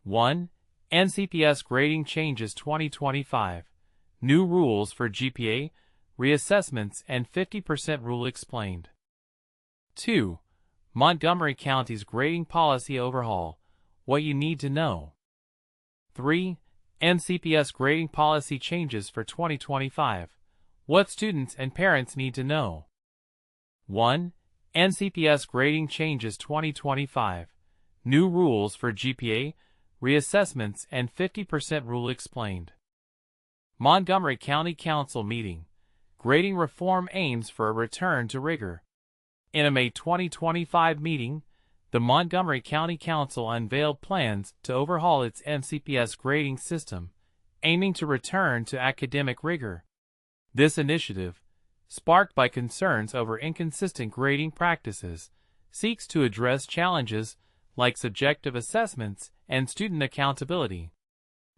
1. MCPS grading changes 2025. New rules for GPA, reassessments, and 50% rule explained. 2. Montgomery County's grading policy overhaul. What you need to know. 3. MCPS grading policy changes for 2025. What students and parents need to know. 1. MCPS grading changes 2025. New rules for GPA, reassessments, and 50% rule explained. Montgomery County Council meeting. Grading reform aims for a return to rigor. In a May 2025 meeting, the Montgomery County Council unveiled plans to overhaul its MCPS grading system, aiming to return to academic rigor. This initiative, sparked by concerns over inconsistent grading practices, seeks to address challenges like subjective assessments and student accountability.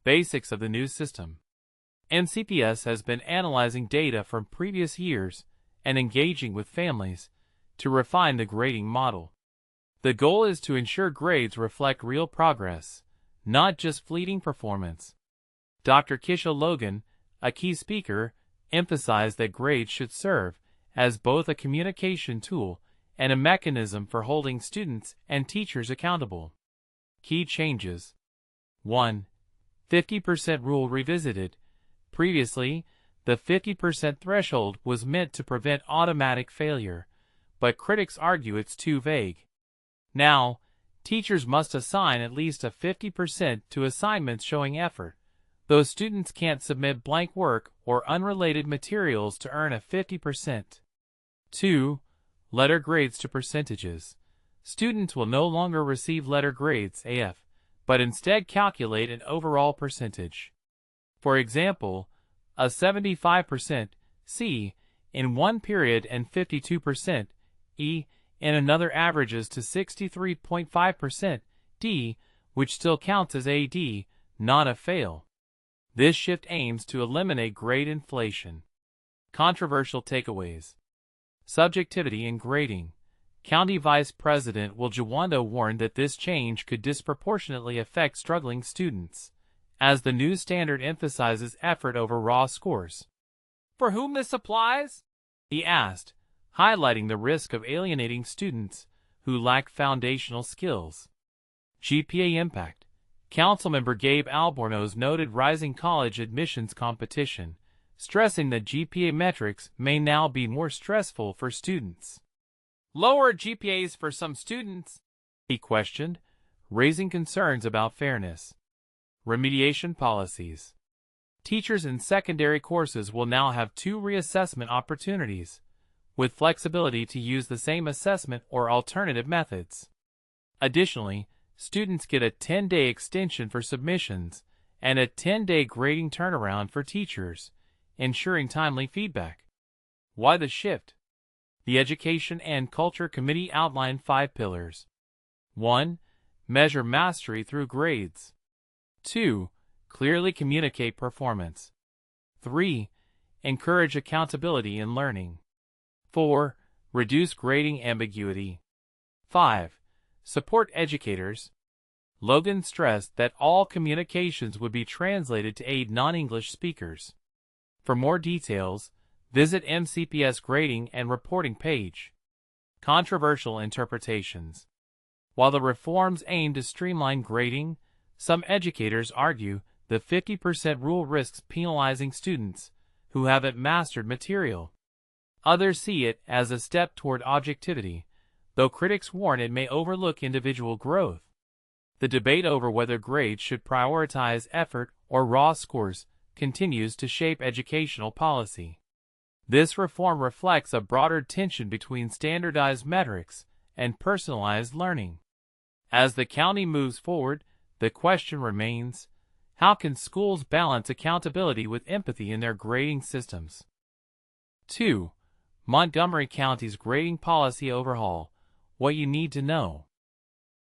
Basics of the new system. MCPS has been analyzing data from previous years and engaging with families to refine the grading model. The goal is to ensure grades reflect real progress, not just fleeting performance. Dr. Kisha Logan, a key speaker, emphasized that grades should serve as both a communication tool and a mechanism for holding students and teachers accountable. Key changes. 1. 50% rule revisited. Previously, the 50% threshold was meant to prevent automatic failure, but critics argue it's too vague. Now, teachers must assign at least a 50% to assignments showing effort, though students can't submit blank work or unrelated materials to earn a 50%. 2. Letter grades to percentages. Students will no longer receive letter grades AF, but instead calculate an overall percentage. For example, a 75% C in one period and 52% E in another averages to 63.5% D, which still counts as a D, not a fail. This shift aims to eliminate grade inflation. Controversial takeaways. Subjectivity in grading. County Vice President Will Jawando warned that this change could disproportionately affect struggling students, as the new standard emphasizes effort over raw scores. For whom this applies? He asked, highlighting the risk of alienating students who lack foundational skills. GPA impact. Councilmember Gabe Albornoz noted rising college admissions competition, stressing that GPA metrics may now be more stressful for students. Lower GPAs for some students? He questioned, raising concerns about fairness. Remediation policies. Teachers in secondary courses will now have 2 reassessment opportunities, with flexibility to use the same assessment or alternative methods. Additionally, students get a 10-day extension for submissions and a 10-day grading turnaround for teachers, ensuring timely feedback. Why the shift? The Education and Culture Committee outlined 5 pillars. 1. Measure mastery through grades. 2. Clearly communicate performance. 3. Encourage accountability in learning. 4. Reduce grading ambiguity. 5. Support educators. Logan stressed that all communications would be translated to aid non-English speakers. For more details, visit MCPS grading and reporting page. Controversial interpretations. While the reforms aim to streamline grading, some educators argue the 50% rule risks penalizing students who haven't mastered material. Others see it as a step toward objectivity, though critics warn it may overlook individual growth. The debate over whether grades should prioritize effort or raw scores continues to shape educational policy. This reform reflects a broader tension between standardized metrics and personalized learning. As the county moves forward, the question remains, how can schools balance accountability with empathy in their grading systems? 2. Montgomery County's grading policy overhaul. What you need to know.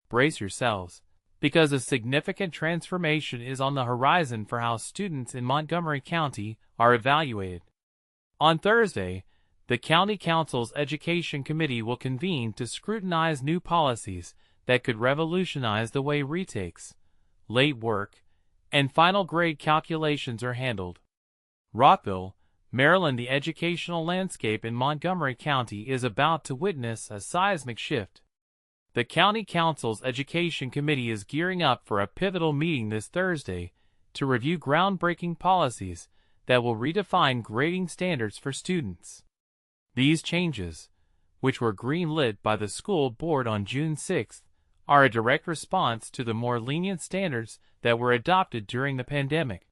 Brace yourselves, because a significant transformation is on the horizon for how students in Montgomery County are evaluated. On Thursday, the County Council's Education Committee will convene to scrutinize new policies that could revolutionize the way retakes, late work, and final grade calculations are handled. Rockville, Maryland. The educational landscape in Montgomery County is about to witness a seismic shift. The County Council's Education Committee is gearing up for a pivotal meeting this Thursday to review groundbreaking policies that will redefine grading standards for students. These changes, which were green-lit by the school board on June 6, are a direct response to the more lenient standards that were adopted during the pandemic.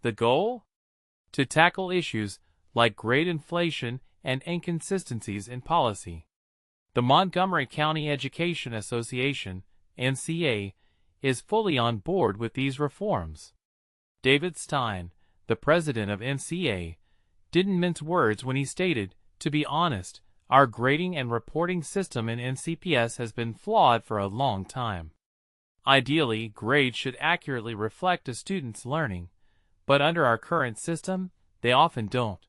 The goal? To tackle issues like grade inflation and inconsistencies in policy. The Montgomery County Education Association, MCA, is fully on board with these reforms. David Stein, the president of MCA, didn't mince words when he stated, "To be honest, our grading and reporting system in MCPS has been flawed for a long time. Ideally, grades should accurately reflect a student's learning, but under our current system, they often don't."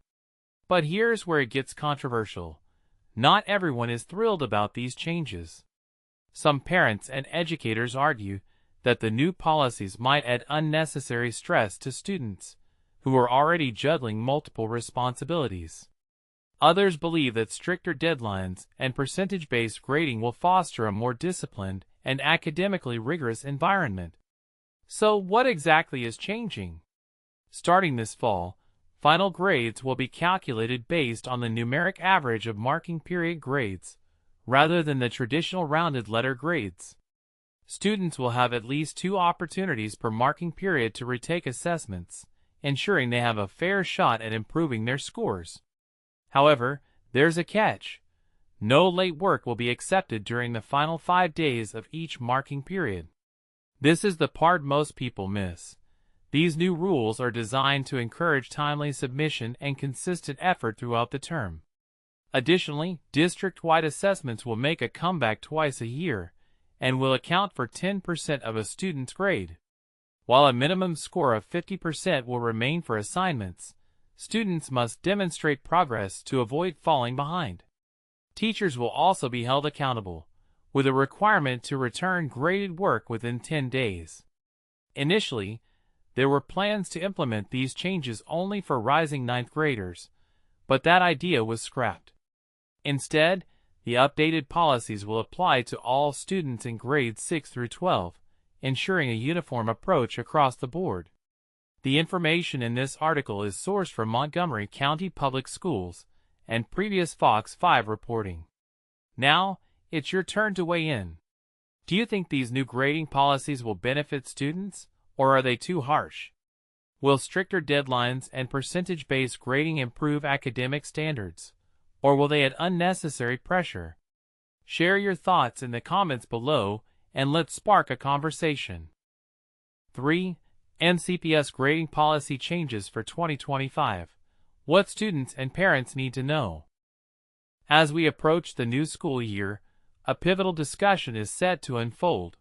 But here's where it gets controversial. Not everyone is thrilled about these changes. Some parents and educators argue that the new policies might add unnecessary stress to students who are already juggling multiple responsibilities. Others believe that stricter deadlines and percentage-based grading will foster a more disciplined and academically rigorous environment. So what exactly is changing? Starting this fall, final grades will be calculated based on the numeric average of marking period grades, rather than the traditional rounded letter grades. Students will have at least 2 opportunities per marking period to retake assessments, ensuring they have a fair shot at improving their scores. However, there's a catch. No late work will be accepted during the final 5 days of each marking period. This is the part most people miss. These new rules are designed to encourage timely submission and consistent effort throughout the term. Additionally, district-wide assessments will make a comeback twice a year and will account for 10% of a student's grade. While a minimum score of 50% will remain for assignments, students must demonstrate progress to avoid falling behind. Teachers will also be held accountable, with a requirement to return graded work within 10 days. Initially, there were plans to implement these changes only for rising 9th graders, but that idea was scrapped. Instead, the updated policies will apply to all students in grades 6 through 12, ensuring a uniform approach across the board. The information in this article is sourced from Montgomery County Public Schools and previous Fox 5 reporting. Now, it's your turn to weigh in. Do you think these new grading policies will benefit students, or are they too harsh? Will stricter deadlines and percentage-based grading improve academic standards, or will they add unnecessary pressure? Share your thoughts in the comments below, and let's spark a conversation. 3. MCPS grading policy changes for 2025. What students and parents need to know. As we approach the new school year, a pivotal discussion is set to unfold.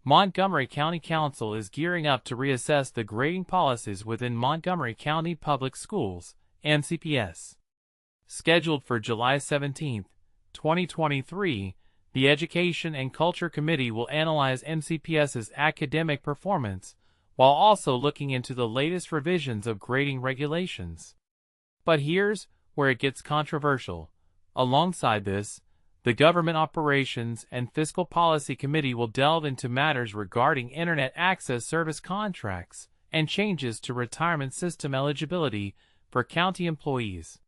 Montgomery County Council is gearing up to reassess the grading policies within Montgomery County Public Schools, MCPS. Scheduled for July 17, 2023, the Education and Culture Committee will analyze MCPS's academic performance while also looking into the latest revisions of grading regulations. But here's where it gets controversial. Alongside this, the Government Operations and Fiscal Policy Committee will delve into matters regarding Internet Access Service contracts and changes to retirement system eligibility for county employees.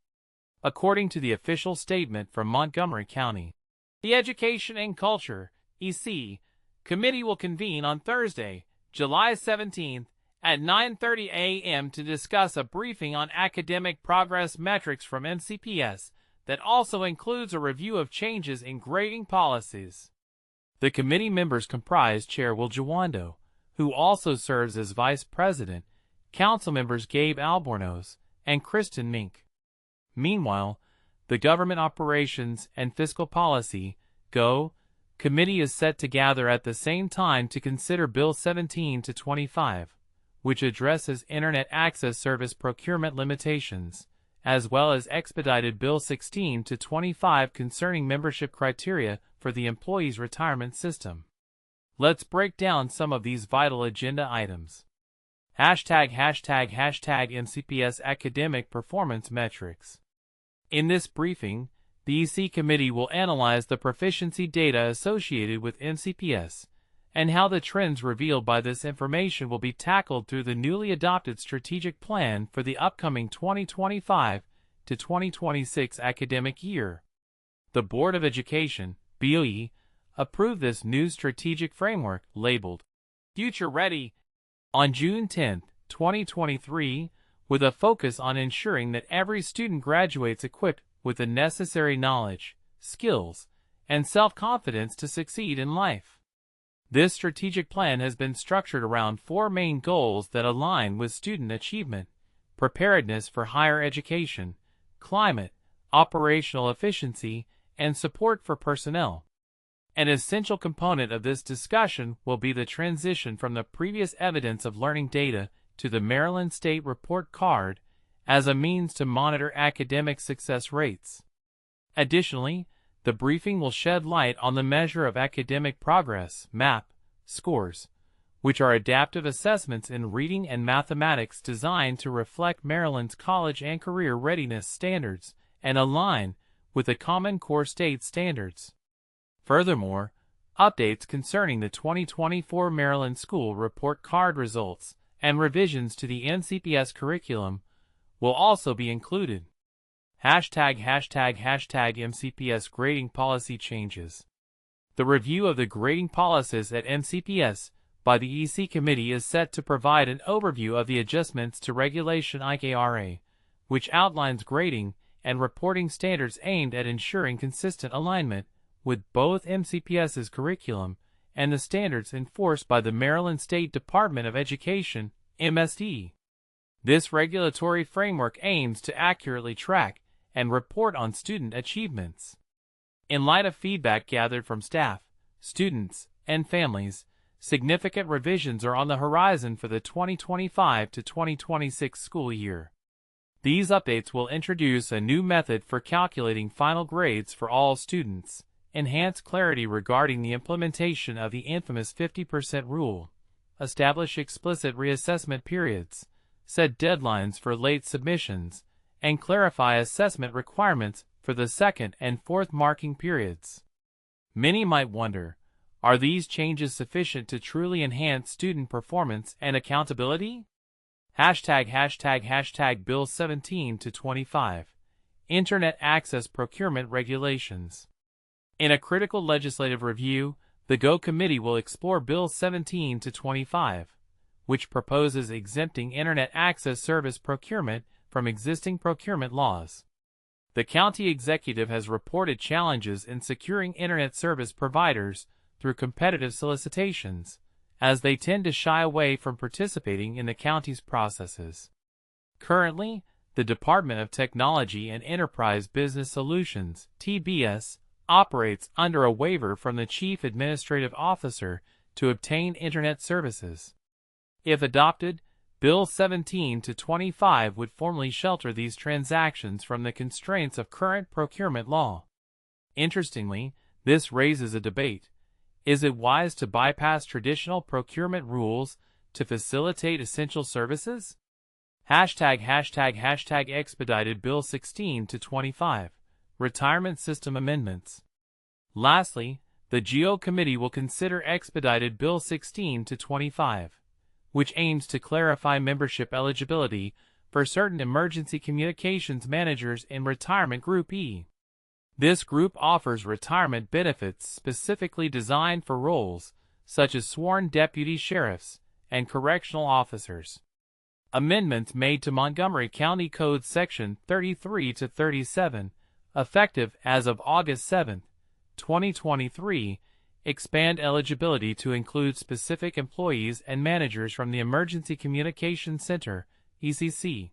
According to the official statement from Montgomery County, the Education and Culture (EC) Committee will convene on Thursday, July 17th at 9:30 a.m. to discuss a briefing on academic progress metrics from MCPS that also includes a review of changes in grading policies. The committee members comprise Chair Will Jawando, who also serves as Vice President, Council members Gabe Albornoz, and Kristen Mink. Meanwhile, the Government Operations and Fiscal Policy (GO) Committee is set to gather at the same time to consider Bill 17-25, which addresses Internet Access Service procurement limitations, as well as expedited Bill 16-25 concerning membership criteria for the employee's retirement system. Let's break down some of these vital agenda items. #MCPS Academic Performance Metrics. In this briefing, the EC Committee will analyze the proficiency data associated with MCPS and how the trends revealed by this information will be tackled through the newly adopted strategic plan for the upcoming 2025 to 2026 academic year. The Board of Education, BOE, approved this new strategic framework labeled Future Ready on June 10, 2023, with a focus on ensuring that every student graduates equipped with the necessary knowledge, skills, and self-confidence to succeed in life. This strategic plan has been structured around 4 main goals that align with student achievement, preparedness for higher education, climate, operational efficiency, and support for personnel. An essential component of this discussion will be the transition from the previous evidence of learning data to the Maryland State Report Card as a means to monitor academic success rates. Additionally, the briefing will shed light on the measure of academic progress (MAP) scores, which are adaptive assessments in reading and mathematics designed to reflect Maryland's college and career readiness standards and align with the Common Core State standards. Furthermore, updates concerning the 2024 Maryland School Report Card results and revisions to the MCPS curriculum will also be included. #MCPS Grading Policy Changes. The review of the grading policies at MCPS by the EC Committee is set to provide an overview of the adjustments to Regulation IKRA, which outlines grading and reporting standards aimed at ensuring consistent alignment with both MCPS's curriculum and the standards enforced by the Maryland State Department of Education, MSD. This regulatory framework aims to accurately track and report on student achievements. In light of feedback gathered from staff, students, and families, significant revisions are on the horizon for the 2025 to 2026 school year. These updates will introduce a new method for calculating final grades for all students, enhance clarity regarding the implementation of the infamous 50% rule, establish explicit reassessment periods, set deadlines for late submissions, and clarify assessment requirements for the second and fourth marking periods. Many might wonder, are these changes sufficient to truly enhance student performance and accountability? #Bill 17 to 25, Internet Access Procurement Regulations. In a critical legislative review, the GO Committee will explore Bill 17 to 25, which proposes exempting Internet access service procurement from existing procurement laws. The county executive has reported challenges in securing Internet service providers through competitive solicitations, as they tend to shy away from participating in the county's processes. Currently, the Department of Technology and Enterprise Business Solutions, TBS, operates under a waiver from the Chief Administrative Officer to obtain Internet services. If adopted, Bill 17 to 25 would formally shelter these transactions from the constraints of current procurement law. Interestingly, this raises a debate. Is it wise to bypass traditional procurement rules to facilitate essential services? #Expedited Bill 16 to 25, Retirement System Amendments. Lastly, the GO Committee will consider Expedited Bill 16 to 25, which aims to clarify membership eligibility for certain emergency communications managers in Retirement Group E. This group offers retirement benefits specifically designed for roles such as sworn deputy sheriffs and correctional officers. Amendments made to Montgomery County Code Section 33 to 37, effective as of August 7, 2023, expand eligibility to include specific employees and managers from the Emergency Communications Center, ECC.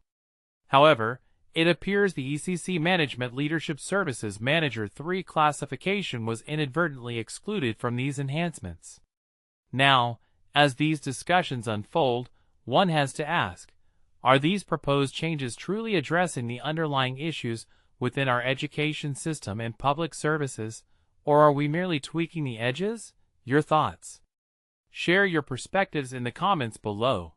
However, it appears the ECC Management Leadership Services Manager 3 classification was inadvertently excluded from these enhancements. Now, as these discussions unfold, one has to ask, are these proposed changes truly addressing the underlying issues within our education system and public services, or are we merely tweaking the edges? Your thoughts? Share your perspectives in the comments below.